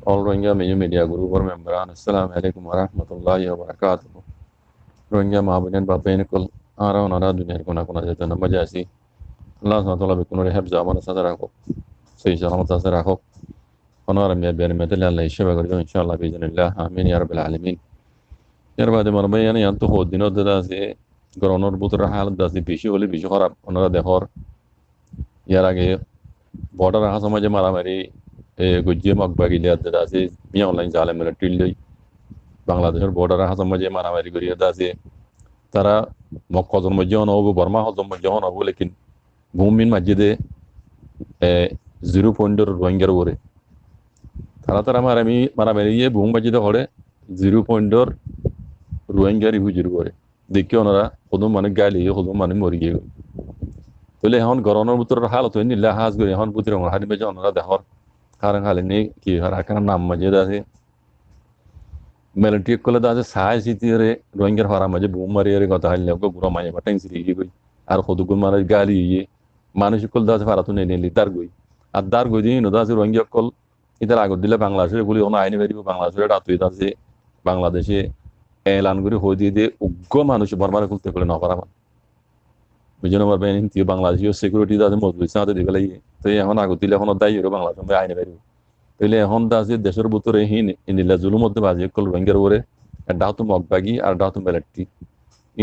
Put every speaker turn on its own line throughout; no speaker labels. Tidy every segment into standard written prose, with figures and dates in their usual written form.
All Rohingya Major Media Group or member. Assalamu alaikum wa rahmatullahi wa barakatuh. Rohingya Mahabunan Babenikul Ara on Ara Dunia Kuna Jatan Majasi. Allah Santola Bikunuri Hebza Mana Sadarako. Say Salamat Sadarako. Honor me Ben Metal Allah Shavago inshallah Bijanillah. Amin Ya Rabbil Alamin. Yarba de Marbayan Yanto Hodino Dase Gronor Butra Hal does the Pishu Oli Bishora Honora de Hor Yarage Border Hasamaja Maramari Gujim Bagili at the Dase Mion Line Zalam Tilly Bangladesh border Hasamaja Maramari Guria Dase Tara Mokazon Majon over Burma Hosam Majon of Wulekin Boomin Majide 0 Rohingya Ore Taratara Maramari Boom Majida Hore 0 Rohingya refugee করে দেখি ওনারা কদম মানে গালি কদম মানে মরি গিয়ে তাহলে এখন গরমের ভিতরে হালত হয়নি লাহাজ করে এখন বুঝি রঙ হারি মেজে ওনারা দেখর কারণ খালি নেই কি আর আকার নাম মাঝে আছে মেলেন্টি করলে আছে সাই সিটিরে রোহিঙ্গার হরা মাঝে বুম মারিয়ে কথা হাইলে ওকে গুড়া মাঝে বাটাইন সিরি গই আর কদগুন মানে গালি ইয়ে মানুষ কল দাসে ফারাতু নেই নেই দার গই আর দার গই দিন দাসে রোহিঙ্গা কল ইতার আগর দিলে বাংলাদেশের বলি ওনা আইনি বেরিব বাংলাদেশের ডাতুই দাসে বাংলাদেশে এলান করে হয়ে দিয়ে উগ্র মানুষ বর্মারে খুলতে করে নপারা মান বুঝে পারবে হিন্দি বাংলাদেশীয় সিকিউরিটি তাদের মজবুত সাথে দিবে লাগে তো এখন আগত দিলে এখন দায়ী হলো বাংলাদেশ আইনে বেরিব তাইলে এখন দাসে দেশের ভিতরে হিন ইন্দিল্লা জুলুম মধ্যে বাজে কল রোহিঙ্গার ওরে ডাহতু মগবাগি আর ডাহতু মেলেট্টি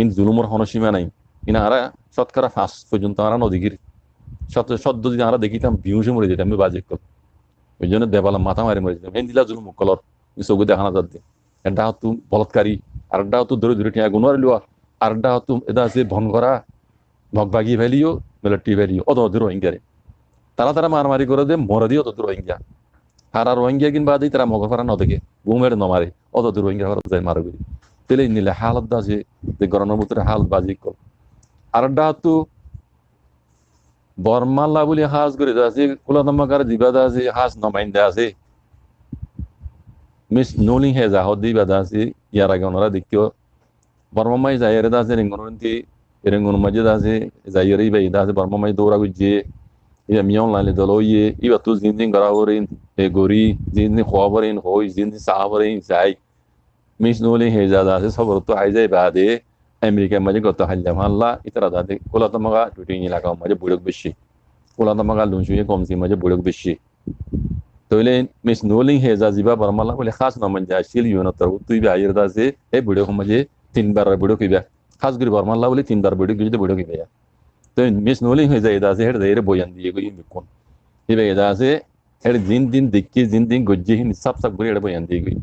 ইন জুলুমর হনসীমা নাই ইনা আরা শতকরা 5 পর্যন্ত আরা নদীগির সদ্য যদি আমরা দেখিতাম বিহুসে মরে যেতাম আমি বাজে কল ওই জন্য দেবালা মাথা মারি মরে যেতাম হিন্দিলা জুলুম কলর চোখে দেখানো যাচ্ছে এটা হতো বলৎকারী আর এটা হতো ধরে ধরে টিয়া গুণার লোয়া আর এটা হতো এটা আছে ভন করা ভগবাগি ভ্যালিও মিলিটারি ভ্যালিও অত রোহিঙ্গারে তারা মারামারি করে দে মরে দিয়ে অত রোহিঙ্গা আর রোহিঙ্গা কিনবা দিই তারা মগর ফারা নদেকে বুমের নমারে অত রোহিঙ্গা যায় মারা করি তেলে নিলে হালত আছে যে গরমের ভিতরে হালত বাজি কর আর এটা হতো বর্মাল্লা বলে হাজ করে আছে কুলাতমাকার দিবা আছে হাজ নমাইন্দা আছে মিস নোলিং হে জাহদি বাদাসি ইয়ার আগে ওনারা দেখিও বর্মামাই যাইরে দাসে রেঙ্গনন্তি রেঙ্গন মাঝে দাসে যাইরে বাই দাসে বর্মামাই দৌড়া গুজে ইয়া মিয়ন লাইলে দলো ইয়ে ইবা তু জিন্দিন করা হরিন এ গরি জিন্দিন খোয়াবরিন হই জিন্দিন সাহাবরিন যাই মিস নোলিং হে যা দাসে সবর তো আই যাই বাদে আমেরিকা মাঝে গত হাল্লা মাল্লা ইতরা দাদে কোলাতমাগা টুটিং এলাকা মাঝে বুড়ক বেশি কোলাতমাগা লুঞ্চুয়ে কমসি মাঝে বুড়ক বেশি তইলে মিস নোলিং হেজা জিবা বর্মালা বলে খাস নামান যা শিল ইউনো তর তুই বা আইর দাসে এই ভিডিও কমাজে 3 বার ভিডিও কইবা খাস গরি বর্মালা বলে 3 বার ভিডিও কইবা তো মিস নোলিং হেজা দাসে হেড দেরে বয়ান দিয়ে কই মিকন ইবে দাসে হেড দিন দেখি দিন গজ্জি হিন সব গরি হেড বয়ান দিয়ে কই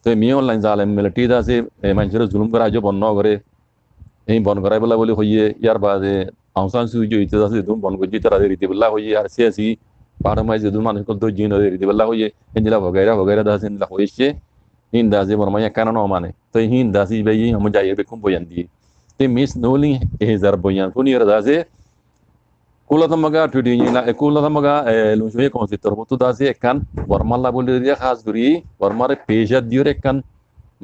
তো মি অনলাইন জালেম মিলিটি দাসে মানুষের জুলুম করা আজ বন্ধ করে এই বন করাই বলা বলে হইয়ে ইয়ার বাদে আউসান সুইজো ইতে দাসে তুমি বন গজ্জি তারা রীতি বলা হইয়ে আর সিয়াসি পারমাই যে মানুষ কত জিন রীতি বলা হইয়ে হিন্দলা বগাইরা দাসে হিন্দলা হইছে হিন্দা যে বর্মায়া কারণ মানে তো হিন্দা সি বাই हम যাইয়ে বেকুম বয়ান দিয়ে te mis noli ezar boyan funi radase kula tamaga tudini na kula tamaga lunjue konsitor botu dase kan warmalla boli dia khas guri warmare peja diore kan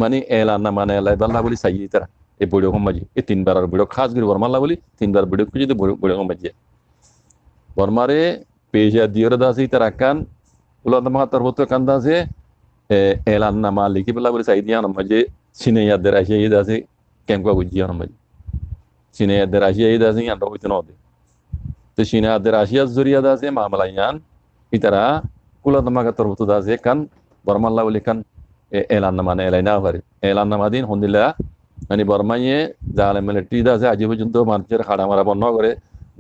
mani elana mane la balla boli sayitara e bodo homaji e 3 bar bodo khas guri warmalla boli 3 bar bodo kuji de bodo homaji warmare peja diore dase tara kan kula tamaga tarbotu kan dase elana maliki balla boli sayidiya namaje sine yadera sheyida se kemko gujiya namaje sine aderashia ida sin ando itnode to sine aderashia zuriya da se mamalayan itara kula tamaga torbutu da se kan barmalla wali kan elan namane elana bari elan namadin hondilla ani barmaye জালে military da se আজীব পর্যন্ত মানুষের খাড়া মারা বন্ধ করে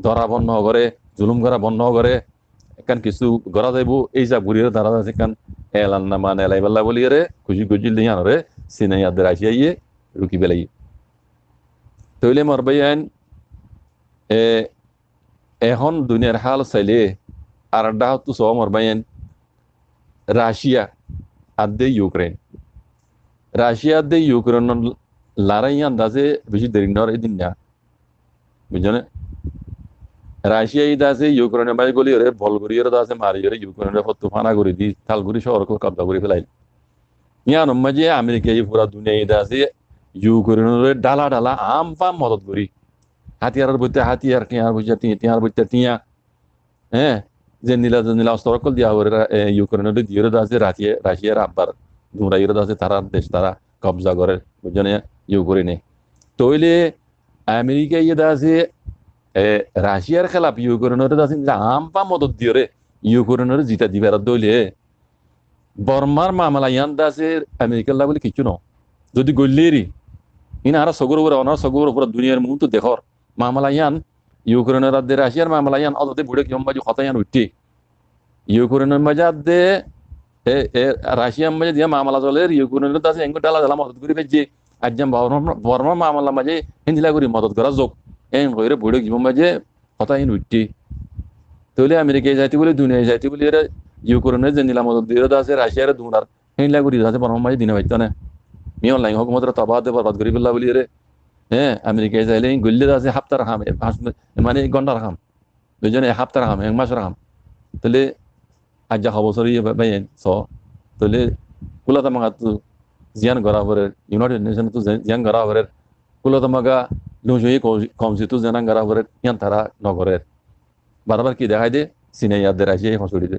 ধরা বন্ধ করে জুলুম করা বন্ধ করে kan কিছু গরা দেব এই সব ঘুরিয়ে দাঁড়া আছে kan elan namane elai balla বলি রে খুশি গজিল দিয়ান রে sine aderashia ইয়ে রুকি বেলাই তইলে মরবাইন এখন দুনিয়ার হাল চাইলে আর ডাহতু সব মরবাইন রাশিয়া আদে ইউক্রেন লড়াই আন্দাজে বেশি দেরি নর এদিন না বুঝছেন রাশিয়া দাসে ইউক্রেনের বাই গলি রে বলগরিয়র দাসে মারিয়রে ইউক্রেনের ফটো ফানা করে দি থালগুড়ি শহরকে কব্জা করে ফেলাইল ইয়ান মাঝে আমেরিকা পুরা দুনিয়া দাসে ইউক্রেনের ডালা ডালা আম পাম মদত করি হাতিয়ারের বইতে হাতিয়ার টিয়ার বইতে টিয়ার বইতে টিয়া হ্যাঁ যে নীলা অস্ত্রকল দিয়া হরে ইউক্রেনের দিয়ে আছে রাশিয়ার আব্বার দুমরাইয়ের আছে তারা দেশ তারা কবজা করে বুঝনে ইউক্রেনে তইলে আমেরিকা ইয়ে আছে রাশিয়ার খেলাফ ইউক্রেনের আছে আমপা মদত দিয়ে রে ইউক্রেনের জিতা দিবার দইলে বর্মার মামলা ইয়ান আছে আমেরিকার লা বলে কিছু ন যদি গল্লেরি ইন আর সগর উপরে অনার সগর উপরে দুনিয়ার মুহূর্ত দেখর মামলা ইয়ান ইউক্রেনের রাজ্যে রাশিয়ার মামলা ইয়ান অদতে বুড়ে কিয়ম বাজু হতায়ান উঠে ইউক্রেনের মাঝে দে রাশিয়ার মাঝে দিয়া মামলা চলে ইউক্রেনের আছে এঙ্গো ডালা ডালা মদত করে ফেলছে আজ বর্মার মামলা মাঝে হিন্দিলা করে মদত করা যোগ এন কইরে বুড়ে কিয়ম বাজে হতায়ান উঠে তাহলে আমেরিকায় যাইতে বলে দুনিয়ায় যাইতে বলে এরা ইউক্রেনের যে নীলা মদত দিয়ে আছে রাশিয়ার দুনার হিন্দিলা করে আছে বর্মার মাঝে দিনে পাইতো না মিয়ন লাইন হকুমতের তবাদ বরবাদ করে ফেললা বলি রে হ্যাঁ আমেরিকায় যাইলে গল্লে আছে হাপ্তার খাম মানে ঘন্টার খাম দুজনে হাপ্তার খাম এক মাসের খাম তাহলে আজ যা বছর বাইন স তাহলে কুলাতামাগা তো জিয়ান গড়া ভরের ইউনাইটেড নেশন তো জিয়ান গড়া ভরের কুলাতামাগা লুজুই কমসি তো জেনান গড়া ভরের ইয়ান তারা নগরের বারবার কি দেখাই দে সিনাইয়াদের রাশিয়াই হসুড়ি দে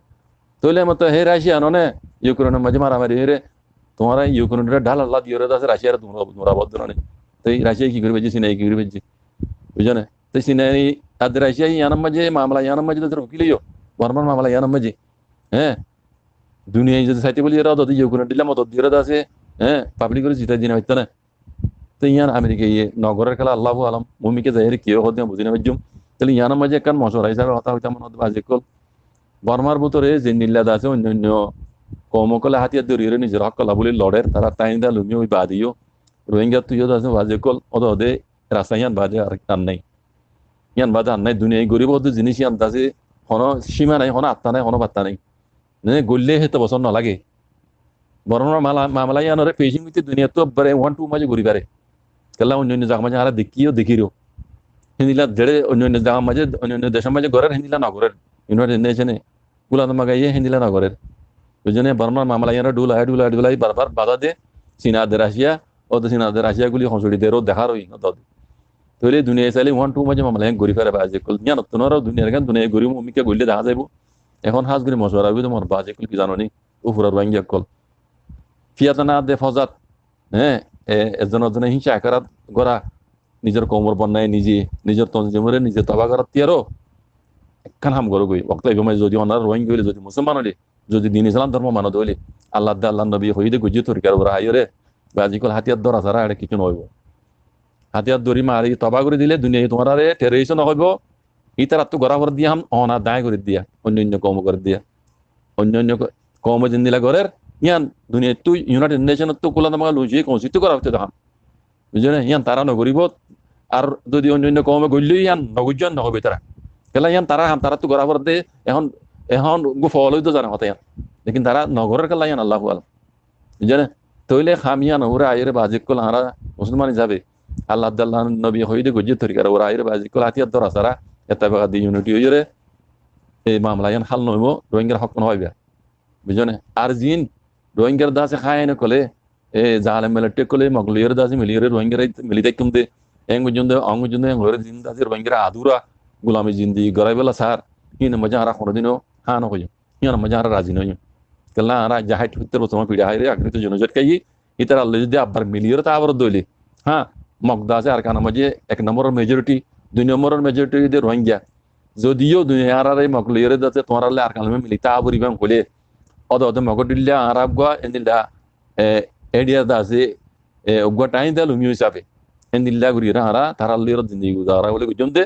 তাহলে মতো হে রাশিয়া ননে ইউক্রেনের মাঝে মারামারি হে রে তোমারা ইউক্রেনের ঢাল আল্লাহ দিয়ে আছে রাশিয়ার নোরাবদ্ধ নয় তো রাশিয়া কি করে বেজি সিনাই কি করে বেজি বুঝো না তো সিনাই আর রাশিয়া ইয়ানার মাঝে মামলা ইয়ানার মাঝে তো উকিলেও বর্মার মামলা ইয়ানার মাঝে হ্যাঁ দুনিয়ায় যদি চাইতে বলি এরা যদি ইউক্রেন দিলাম মদত দিয়ে আছে হ্যাঁ পাবলিক করে জিতা দিনে হইতো না তো ইয়ান আমেরিকা ইয়ে নগরের খেলা আল্লাহ আলম ভূমিকে যাই কেউ হতে বুঝি না বুঝুম তাহলে ইয়ানার মাঝে একখান মশলা হিসাবে হতা হইতাম বাজে কল বর্মার ভিতরে যে নীলাদ আছে অন্যান্য কমকলে হাতিয়ার দরিয়ে নিজের হক কলা বলে লড়ের তারা টাইম দা লুমিয়ে ওই বাদিও রোহিঙ্গা তুইও আছে বাজে কল অত ওদে রাস্তা ইয়ান বাজে আর নাই ইয়ান বাজে আর নাই দুনিয়ায় গরিব জিনিস ইয়ান আছে হন সীমা নাই হন আত্মা নাই হন বার্তা নাই গড়লে হেতে বছর নালাগে বর্মার মামলা ইয়ানরে পেজিং হইতে দুনিয়া তো বারে 1-2 মাঝে ঘুরি পারে কেলা অন্যান্য জায়গা মাঝে আর দেখিও হিন্দিলা জেড়ে অন্যান্য জায়গা মাঝে অন্যান্য দেশের মাঝে ঘরের হিন্দিলা না ঘরের ইউনাইটেড নেশনে কুলাতমা গাইয়ে হিন্দিলা না ঘরের বুঝনে বর্মার মামলা ইয়ারা ডুলাই বারবার বাধা দে চীনাদের রাশিয়া ও তো চীনাদের রাশিয়া গুলি হসড়ি দে রো দেখার হই না দাদি তাহলে দুনিয়ায় চাইলে 1-2 মাঝে মামলা ঘুরি ফেরে বাজে কল নিয়া নতুনরাও দুনিয়ার গান দুনিয়ায় ঘুরি মুমিকে গড়লে দেখা যাইব এখন হাজ করে মশওয়ারা হইতো তোমার বাজে কল কি জানো নি উফুরার ভাঙ্গিয়া কল ফিয়াতানা দে ফজাত হ্যাঁ এজনে হিংসা আকারাত গড়া নিজের কোমর বন্যায় নিজের তঞ্জিমরে নিজে তবা করার তিয়ারও একখান হাম গরো গই অক্লাই গমাই যদি অনার রোহিঙ্গা হইলে যদি মুসলমান হলে যদি দিন ইসলাম ধর্ম মানত হইলে আল্লাহ নবী হইদে গুজি তরিকার ওরা আইরে বাজিকল হাতিয়ার ধরা ছাড়া এটা কিছু নহইব হাতিয়ার দড়ি মারি তবা করে দিলে দুনিয়ায় তোমার আরে টেররিস্ট নহইব ই তার তো গড়া করে দিয়া হাম অনা দায় করে দিয়া অন্যান্য কম করে দিয়া অন্যান্য কম জিন্দিলা ঘরের ইয়ান দুনিয়া তুই ইউনাইটেড নেশনত তো কোলা তোমাকে লুজিয়ে কনসিত করা হচ্ছে তখন বুঝলি না ইয়ান তারা নগরিব আর যদি অন্যান্য কমে গড়লেই ইয়ান নগুজন নহবে তারা কেলা ইয়ান তারা তো গড়া করে এখন ফল হইতো জানা হতে ইয়ান লেকিন তারা নগরের কেলা ইয়ান আল্লাহ আলম বুঝলি না তৈলে খামিয়ান ওরা আইরে বাজিক কল হারা মুসলমান যাবে আল্লাহ নবী হইদে গুজি তরিকার ওরা আইরে বাজিক কল হাতিয়ার ধরা সারা এটা বাগা দি ইউনিটি হইরে এই মামলা ইয়ান হাল নইব রোহিঙ্গার হক নহইবে বুঝনে আর জিন রোহিঙ্গার দাসে খায় না কলে জালে মেলটে কলে মগলিয়র দাসে মিলিয়র রোহিঙ্গার মিলিতে কুমতে এঙ্গুজুন্দে অঙ্গুজুন্দে এঙ্গুর জিন দাসে রোহিঙ্গার আধুরা গুলামি জিন্দি গরাই বেলা সার হিন মজা আরা কোনদিনও হানো কই হিন মজা আরা রাজি নই কেলা আরা জাহাইট হইতে বর্তমান পিড়া হাইরে আকৃত জনজট কাই ইতার আল্লাহ যদি আবার মিলিয়র তা আবার দইলে হ্যাঁ মগদাসে আর কানা মাঝে 1 নম্বরের মেজরিটি 2 নম্বরের মেজরিটি দে রোহিঙ্গা যদিও দুনিয়ার আর মগলিয়র দাসে তোমার আল্লাহ আর কালমে মিলিতা আবরিবাং কইলে অদ মগডিল্লা আরাব গা এন্দিল্লা এডিয়া দাসে ওগা টাইম দা লুমি হিসাবে এন্দিল্লা গুরিরা আরা তারাল্লির জিন্দেগি গুজারা বলে গুজমতে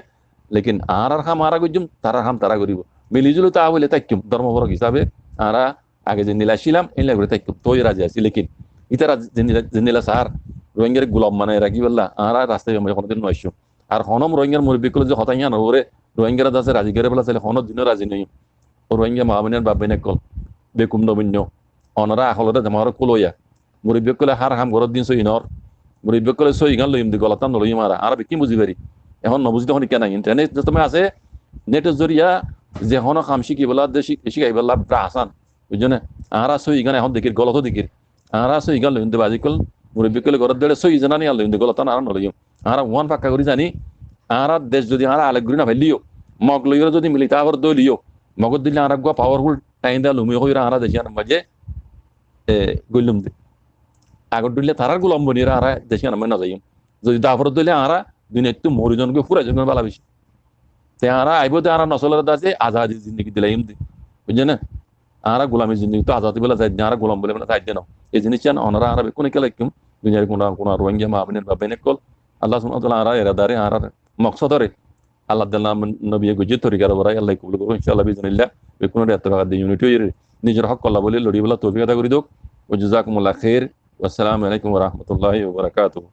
লেকিন আর খাম আরা গুজম তারা করিব মিলিজুল তা বলে তাইকুম ধর্মপরক হিসাবে আরা আগে জিন্দিলা ছিলাম এলা করে তাইকুম তোই রাজি আছি লেকিন ইতারা জিন্দিলা সার রোহিঙ্গার গোলাম মানে রাখি বললা আরা রাস্তায় কোনদিন নয়ছো আর হনম রোহিঙ্গার মুরব্বী কল যে হতাইয়া নরে রোহিঙ্গারা দাসে রাজি করে বলা চাইলে হন দিনও রাজি নই ও রোহিঙ্গা মাহবিনের বাবিনে কল বেকুম নবন্য অনরা আখলরে জামার কুলইয়া মুরব্বী কলে হার হাম ঘরত দিন সইনর মুরব্বী কলে সই গান লইম দি গলাতাম নলইম আর কি বুঝি পারি এখন নবুঝি তখন কেন ইন্টারনেট তুমি আছে নেটের জরিয়া যে হন কাম শিকিবলা শিখাইবলা ব্রা হাসান বুঝছো আরা সই গান এখন দেখির গলত দেখির আরা সই গান লইম বাজি কল মুরব্বী কলে ঘরত দেড়ে সই জানানি আর লইম দি গলাতান আর নলইম আরা ওয়ান পাক্কা করি জানি আরা দেশ যদি আরা আলেক ঘুরি না ফেলিও মগ লইরে যদি মিলিতা আবার দলিও মগদ দিলে আর গো পাওয়ারফুল টাইম দা লুমি কইরা আরা দেশিয়ান মাঝে গইলুম দে আগর দিলে তারার গোলাম বনিরা আরা দেশিয়ান মানে না যাইম যদি দাফর দিলে আরা দিন একটু মরিজনকে পুরা জন বালা বেশি তে আরা আইবো তে আরা নসলের দাসে আজাদি জিন্দেগি দিলাইম দি বুঝছে না আরা গোলামি জিন্দেগি তো আজাদি বলে যাই আরা গোলাম বলে না যাই দেন এই জিনিস চান অনারা আরা কোন কেলে কিম দুনিয়ার কোন রোহিঙ্গা মা আবিনের বাবেনে কল আল্লাহ সুবহানাহু ওয়া তাআলা আরা এরাদারে আরা মকসদরে আল্লাহ দাল্লাহ নবী গুজি তরিকার বরাই আল্লাহ কবুল করুন ইনশাআল্লাহ বিজনিল্লাহ বেকুন এতকাদ দি ইউনিটি নিজের হক আল্লাহ বলে লড়ি বলা তৌফিক আদা করি দোক ওয়া জাযাকুমুল্লাহ খাইর ওয়া আসসালামু আলাইকুম ওয়া রাহমাতুল্লাহি ওয়া বারাকাতুহু